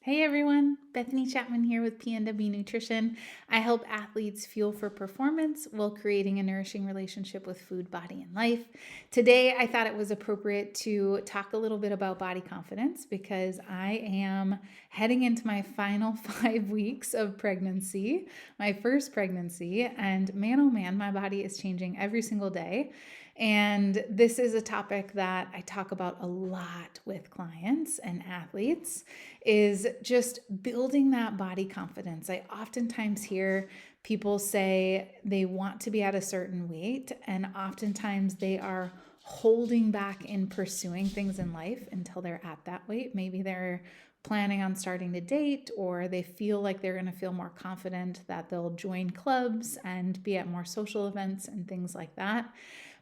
Hey everyone, Bethany Chapman here with PNW Nutrition. I help athletes fuel for performance while creating a nourishing relationship with food, body, and life. Today, I thought it was appropriate to talk a little bit about body confidence because I am heading into my final 5 weeks of pregnancy, my first pregnancy, and man, oh man, my body is changing every single day. And this is a topic that I talk about a lot with clients and athletes is just building that body confidence. I oftentimes hear people say they want to be at a certain weight, and oftentimes they are holding back in pursuing things in life until they're at that weight. Maybe they're planning on starting to date, or they feel like they're going to feel more confident that they'll join clubs and be at more social events and things like that.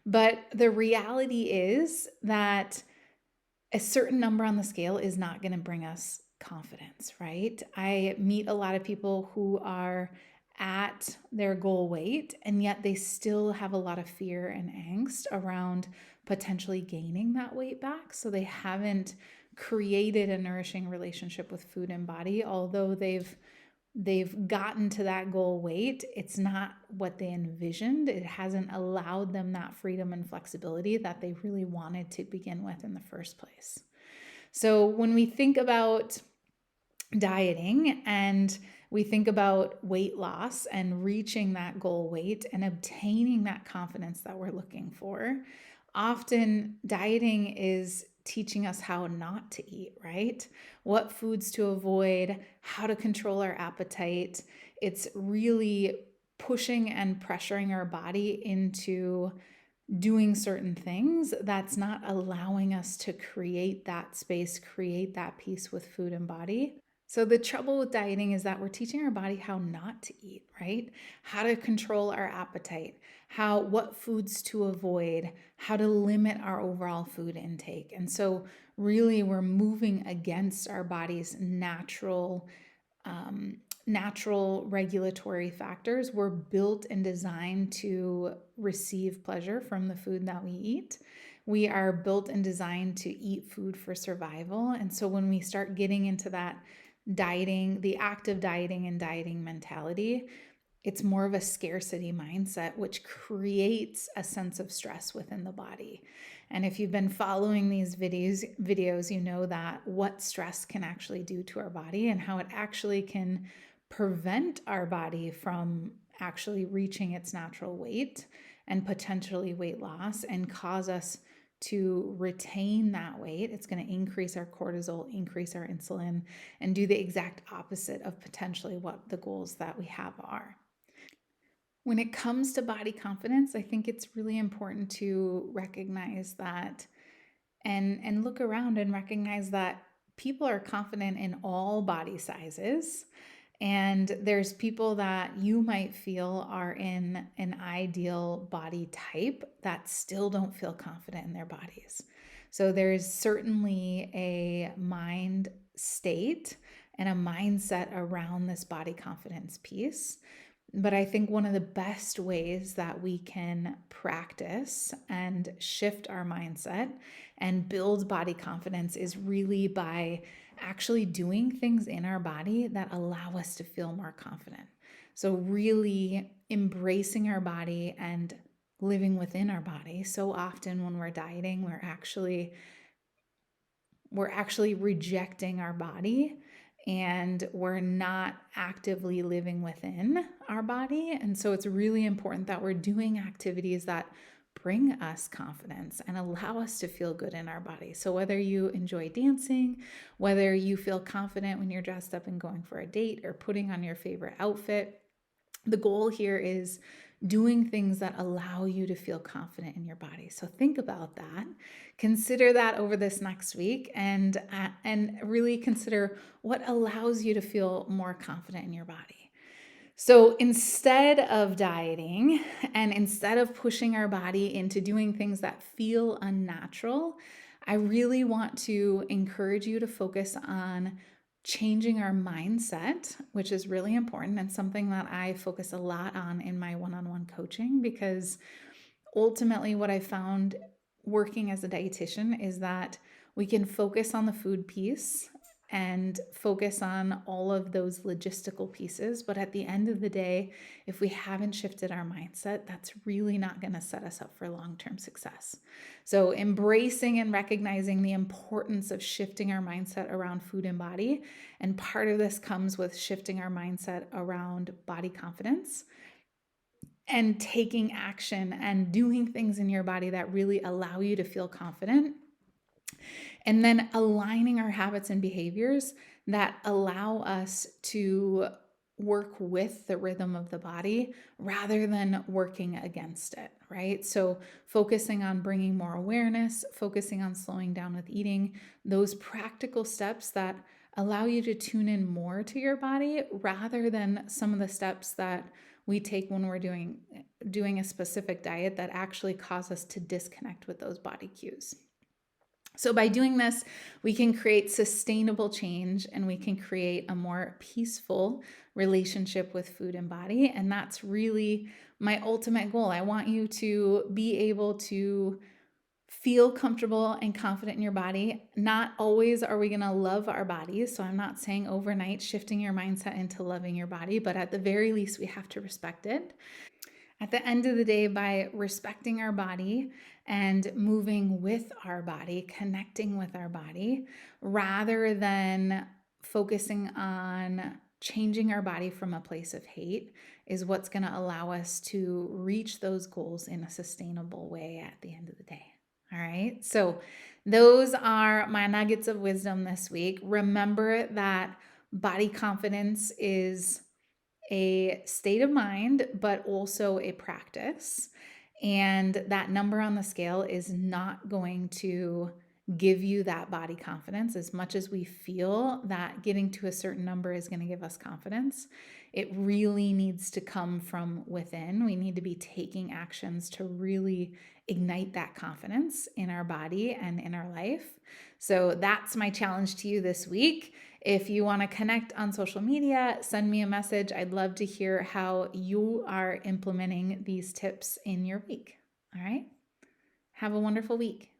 But the reality is that a certain number on the scale is not going to bring us confidence, right? I meet a lot of people who are at their goal weight, and yet they still have a lot of fear and angst around potentially gaining that weight back. So they haven't created a nourishing relationship with food and body, although they've gotten to that goal weight. It's not what they envisioned. It hasn't allowed them that freedom and flexibility that they really wanted to begin with in the first place. So when we think about dieting and we think about weight loss and reaching that goal weight and obtaining that confidence that we're looking for, often dieting is teaching us how not to eat, right? What foods to avoid, how to control our appetite. It's really pushing and pressuring our body into doing certain things that's not allowing us to create that space, create that peace with food and body. So the trouble with dieting is that we're teaching our body how not to eat, right? How to control our appetite, what foods to avoid, how to limit our overall food intake. And so really we're moving against our body's natural regulatory factors. We're built and designed to receive pleasure from the food that we eat. We are built and designed to eat food for survival. And so when we start getting into that dieting, the active dieting and dieting mentality, it's more of a scarcity mindset, which creates a sense of stress within the body. And if you've been following these videos, you know that what stress can actually do to our body and how it actually can prevent our body from actually reaching its natural weight and potentially weight loss and cause us to retain that weight. It's going to increase our cortisol, increase our insulin, and do the exact opposite of potentially what the goals that we have are. When it comes to body confidence, I think it's really important to recognize that and look around and recognize that people are confident in all body sizes. And there's people that you might feel are in an ideal body type that still don't feel confident in their bodies. So there's certainly a mind state and a mindset around this body confidence piece. But I think one of the best ways that we can practice and shift our mindset and build body confidence is really by actually doing things in our body that allow us to feel more confident. So, really embracing our body and living within our body. So often when we're dieting, we're actually rejecting our body and we're not actively living within our body. And so it's really important that we're doing activities that bring us confidence and allow us to feel good in our body. So whether you enjoy dancing, whether you feel confident when you're dressed up and going for a date or putting on your favorite outfit, the goal here is doing things that allow you to feel confident in your body. So think about that. Consider that over this next week and really consider what allows you to feel more confident in your body. So instead of dieting and instead of pushing our body into doing things that feel unnatural, I really want to encourage you to focus on changing our mindset, which is really important and something that I focus a lot on in my one-on-one coaching, because ultimately what I found working as a dietitian is that we can focus on the food piece and focus on all of those logistical pieces. But at the end of the day, if we haven't shifted our mindset, that's really not going to set us up for long-term success. So embracing and recognizing the importance of shifting our mindset around food and body. And part of this comes with shifting our mindset around body confidence and taking action and doing things in your body that really allow you to feel confident. And then aligning our habits and behaviors that allow us to work with the rhythm of the body rather than working against it, right? So focusing on bringing more awareness, focusing on slowing down with eating, those practical steps that allow you to tune in more to your body rather than some of the steps that we take when we're doing a specific diet that actually cause us to disconnect with those body cues. So by doing this, we can create sustainable change and we can create a more peaceful relationship with food and body. And that's really my ultimate goal. I want you to be able to feel comfortable and confident in your body. Not always are we going to love our bodies. So I'm not saying overnight shifting your mindset into loving your body, but at the very least, we have to respect it. At the end of the day, by respecting our body and moving with our body, connecting with our body, rather than focusing on changing our body from a place of hate, is what's going to allow us to reach those goals in a sustainable way at the end of the day. All right. So, those are my nuggets of wisdom this week. Remember that body confidence is a state of mind, but also a practice. And that number on the scale is not going to give you that body confidence as much as we feel that getting to a certain number is going to give us confidence. It really needs to come from within. We need to be taking actions to really ignite that confidence in our body and in our life. So that's my challenge to you this week. If you want to connect on social media, send me a message. I'd love to hear how you are implementing these tips in your week. All right. Have a wonderful week.